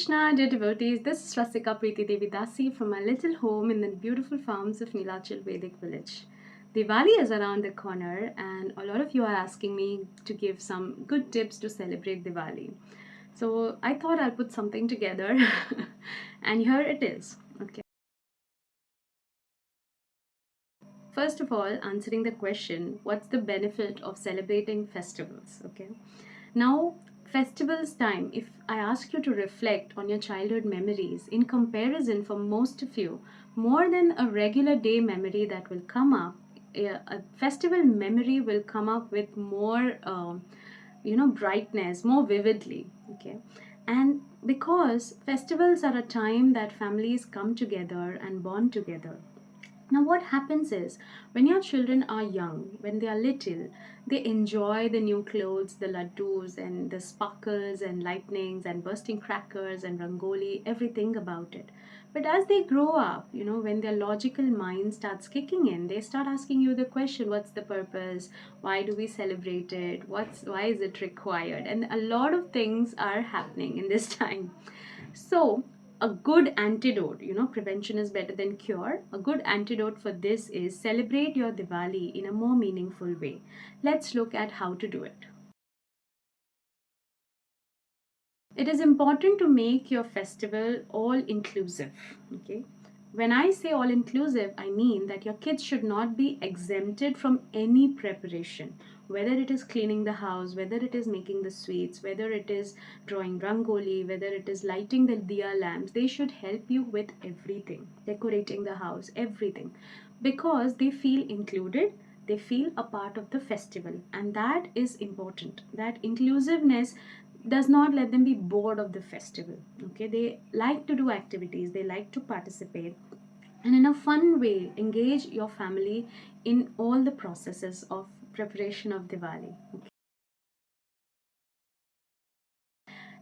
Krishna, dear devotees. This is Rasika Preeti Devi Dasi from my little home in the beautiful farms of Nilachal Vedic village. Diwali is around the corner, and a lot of you are asking me to give some good tips to celebrate Diwali. So I thought I'll put something together, and here it is. Okay. First of all, answering the question, what's the benefit of celebrating festivals? Okay. Now, festivals time, if I ask you to reflect on your childhood memories, in comparison for most of you, more than a regular day memory that will come up, a festival memory will come up with more, brightness, more vividly. Okay. And because festivals are a time that families come together and bond together. Now, what happens is when your children are young, when they are little, they enjoy the new clothes, the laddus, and the sparkles and lightnings and bursting crackers and rangoli, everything about it. But as they grow up, when their logical mind starts kicking in, they start asking you the question, what's the purpose? Why do we celebrate it? Why is it required? And a lot of things are happening in this time. So, a good antidote, prevention is better than cure. A good antidote for this is celebrate your Diwali in a more meaningful way. Let's look at how to do it. It is important to make your festival all inclusive. Okay. When I say all inclusive, I mean that your kids should not be exempted from any preparation, whether it is cleaning the house, whether it is making the sweets, whether it is drawing rangoli, whether it is lighting the diya lamps. They should help you with everything, decorating the house, everything, because they feel included, they feel a part of the festival, and that is important. That inclusiveness does not let them be bored of the festival. Okay, they like to do activities, they like to participate, and in a fun way engage your family in all the processes of preparation of Diwali.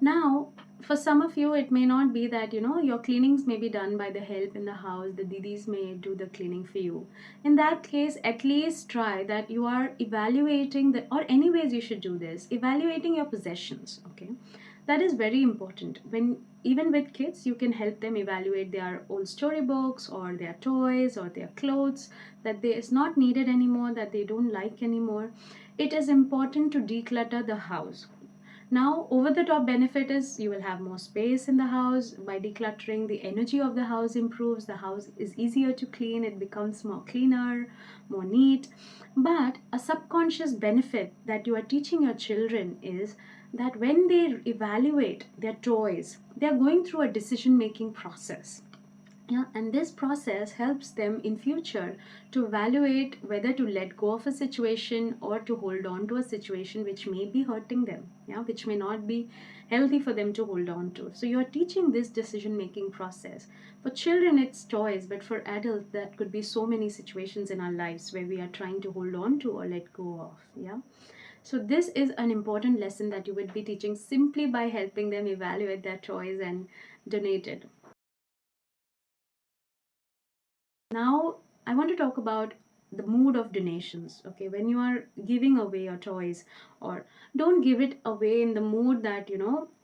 Now, for some of you, it may not be that your cleanings may be done by the help in the house. The didis may do the cleaning for you. In that case, at least try that you are evaluating the, or anyways, you should do this, evaluating your possessions. Okay, that is very important. When even with kids, you can help them evaluate their old storybooks or their toys or their clothes that they is not needed anymore, that they don't like anymore. It is important to declutter the house. Now, over the top benefit is you will have more space in the house. By decluttering, the energy of the house improves. The house is easier to clean. It becomes more cleaner, more neat. But a subconscious benefit that you are teaching your children is that when they evaluate their toys, they are going through a decision making process. Yeah, and this process helps them in future to evaluate whether to let go of a situation or to hold on to a situation which may be hurting them, yeah, which may not be healthy for them to hold on to. So you're teaching this decision making process. For children it's toys, but for adults that could be so many situations in our lives where we are trying to hold on to or let go of. Yeah, so this is an important lesson that you would be teaching simply by helping them evaluate their toys and donate it. Now, I want to talk about the mood of donations. Okay, when you are giving away your toys, or don't give it away in the mood that,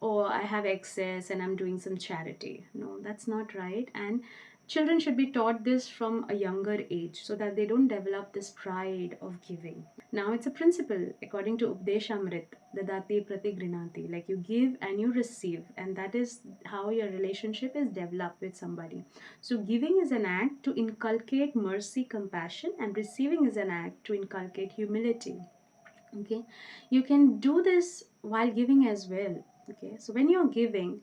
oh, I have excess and I'm doing some charity. No, that's not right. And children should be taught this from a younger age so that they don't develop this pride of giving. Now, it's a principle according to Updeshamrit, the Dati Prati Grinati. Like you give and you receive, and that is how your relationship is developed with somebody. So, giving is an act to inculcate mercy, compassion, and receiving is an act to inculcate humility. Okay, you can do this while giving as well. Okay, so when you're giving,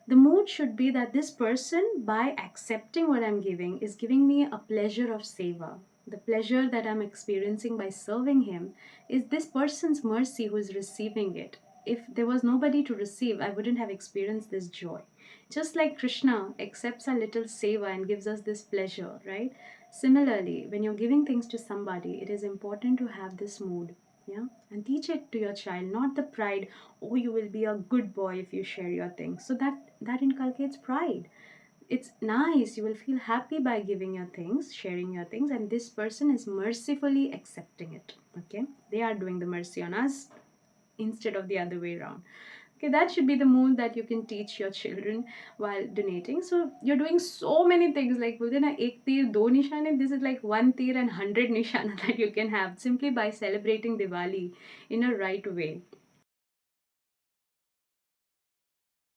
the mood should be that this person, by accepting what I'm giving, is giving me a pleasure of seva. The pleasure that I'm experiencing by serving him is this person's mercy who is receiving it. If there was nobody to receive, I wouldn't have experienced this joy. Just like Krishna accepts our little seva and gives us this pleasure, right? Similarly, when you're giving things to somebody, it is important to have this mood. Yeah, and teach it to your child, not the pride, oh, you will be a good boy if you share your things. So that inculcates pride. It's nice, you will feel happy by giving your things, sharing your things, and this person is mercifully accepting it. Okay, they are doing the mercy on us instead of the other way around. Okay, that should be the mood that you can teach your children while donating. So you're doing so many things, like within a ek tir do nishane, this is like one tir and 100 nishana that you can have simply by celebrating Diwali in a right way.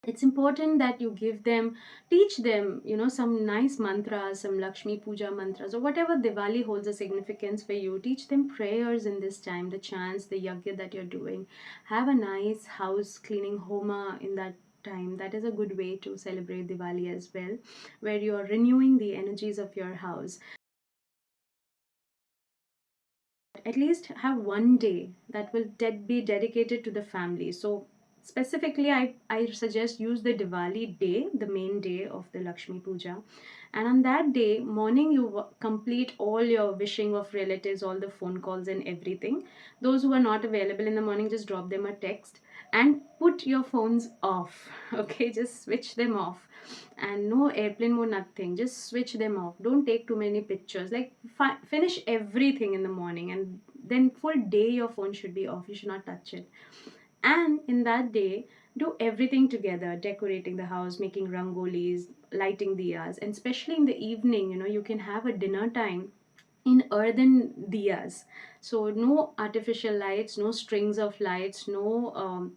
It's important that you give them, teach them, some nice mantras, some Lakshmi Puja mantras, or whatever Diwali holds a significance for you. Teach them prayers in this time, the chants, the yagya that you're doing. Have a nice house cleaning homa in that time. That is a good way to celebrate Diwali as well, where you're renewing the energies of your house. At least have one day that will be dedicated to the family. So specifically, I suggest use the Diwali day, the main day of the Lakshmi Puja. And on that day morning, you complete all your wishing of relatives, all the phone calls and everything. Those who are not available in the morning, just drop them a text and put your phones off. Okay, just switch them off, and no airplane mode, nothing, just switch them off. Don't take too many pictures, like finish everything in the morning, and then full day your phone should be off, you should not touch it. And in that day, do everything together, decorating the house, making rangolis, lighting diyas. And especially in the evening, you can have a dinner time in earthen diyas. So no artificial lights, no strings of lights, no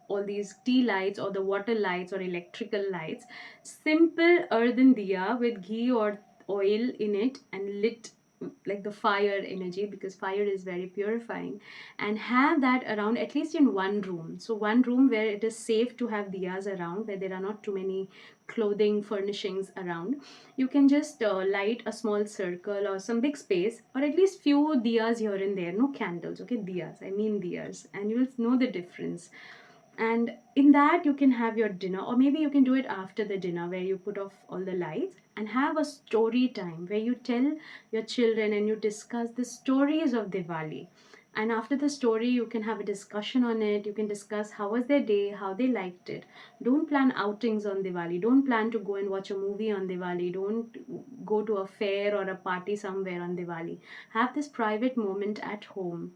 all these tea lights or the water lights or electrical lights. Simple earthen diya with ghee or oil in it and lit, like the fire energy, because fire is very purifying. And have that around at least in one room. So one room where it is safe to have diyas around, where there are not too many clothing furnishings around. You can just light a small circle or some big space, or at least few diyas here and there, no candles, okay, diyas, I mean diyas, and you will know the difference. And in that you can have your dinner, or maybe you can do it after the dinner, where you put off all the lights and have a story time where you tell your children and you discuss the stories of Diwali. And after the story, you can have a discussion on it. You can discuss how was their day, how they liked it. Don't plan outings on Diwali. Don't plan to go and watch a movie on Diwali. Don't go to a fair or a party somewhere on Diwali. Have this private moment at home.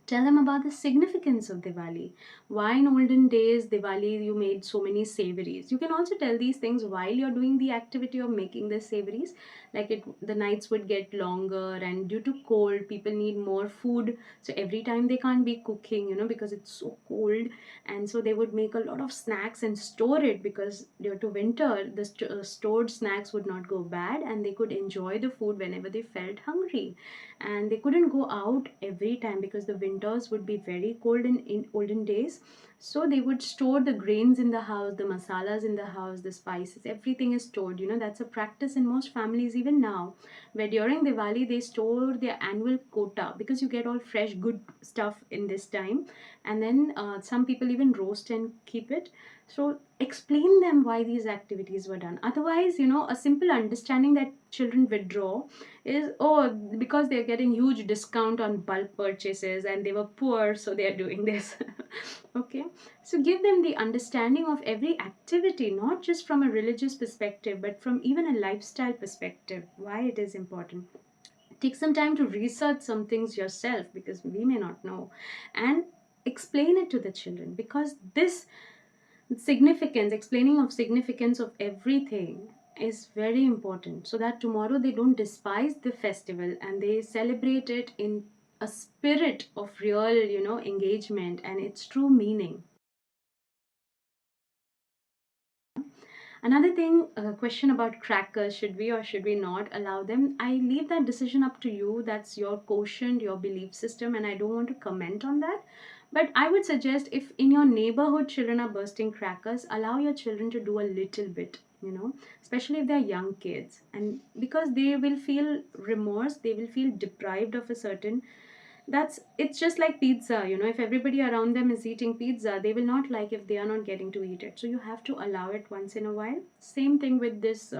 Tell them about the significance of Diwali. Why in olden days Diwali you made so many savories. You can also tell these things while you're doing the activity of making the savories. Like the nights would get longer, and due to cold, people need more food. So every time they can't be cooking, because it's so cold, and so they would make a lot of snacks and store it, because due to winter, the stored snacks would not go bad, and they could enjoy the food whenever they felt hungry. And they couldn't go out every time because the winters would be very cold in olden days. So they would store the grains in the house, the masalas in the house, the spices, everything is stored. That's a practice in most families even now, where during Diwali they store their annual quota, because you get all fresh good stuff in this time. And then some people even roast and keep it. So explain them why these activities were done. Otherwise, a simple understanding that children withdraw is, oh, because they're getting huge discount on bulk purchases and they were poor, so they are doing this. Okay, so give them the understanding of every activity, not just from a religious perspective, but from even a lifestyle perspective, why it is important. Take some time to research some things yourself, because we may not know, and explain it to the children, because this significance, explaining of significance of everything is very important, so that tomorrow they don't despise the festival and they celebrate it in a spirit of real, engagement and its true meaning. Another thing, a question about crackers, should we or should we not allow them? I leave that decision up to you. That's your quotient, your belief system, and I don't want to comment on that. But I would suggest, if in your neighborhood children are bursting crackers, allow your children to do a little bit, especially if they're young kids. And because they will feel remorse, they will feel deprived of a certain, it's just like pizza, if everybody around them is eating pizza, they will not like if they are not getting to eat it. So you have to allow it once in a while. Same thing with this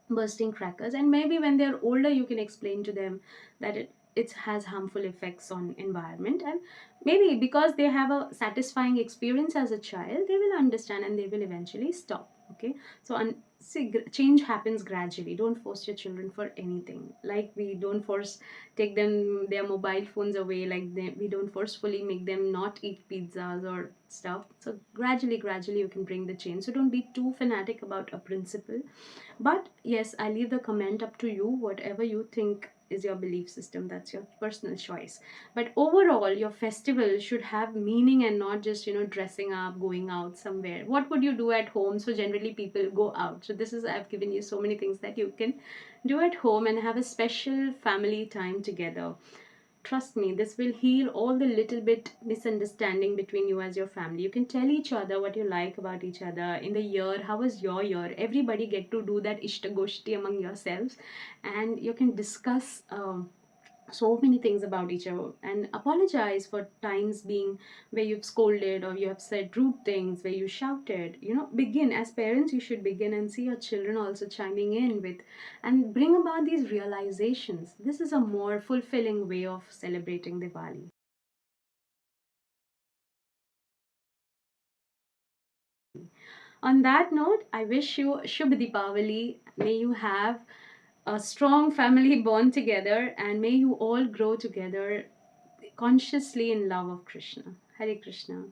bursting crackers. And maybe when they're older, you can explain to them that it has harmful effects on environment, and maybe because they have a satisfying experience as a child, they will understand and they will eventually stop. Okay, so see, change happens gradually. Don't force your children for anything. Like we don't force take them their mobile phones away. Like we don't forcefully make them not eat pizzas or stuff. So gradually you can bring the change. So don't be too fanatic about a principle. But yes, I leave the comment up to you. Whatever you think is your belief system, that's your personal choice. But overall, your festival should have meaning and not just, dressing up, going out somewhere. What would you do at home? So generally people go out. So this is, I've given you so many things that you can do at home and have a special family time together. Trust me, this will heal all the little bit misunderstanding between you as your family. You can tell each other what you like about each other in the year. How was your year? Everybody get to do that ishtagoshti among yourselves, and you can discuss so many things about each other and apologize for times being where you've scolded or you have said rude things, where you shouted. Begin as parents, you should begin and see your children also chiming in with and bring about these realizations. This is a more fulfilling way of celebrating Diwali. On that note, I wish you Shubh Deepawali. May you have a strong family bond together and may you all grow together consciously in love of Krishna. Hare Krishna.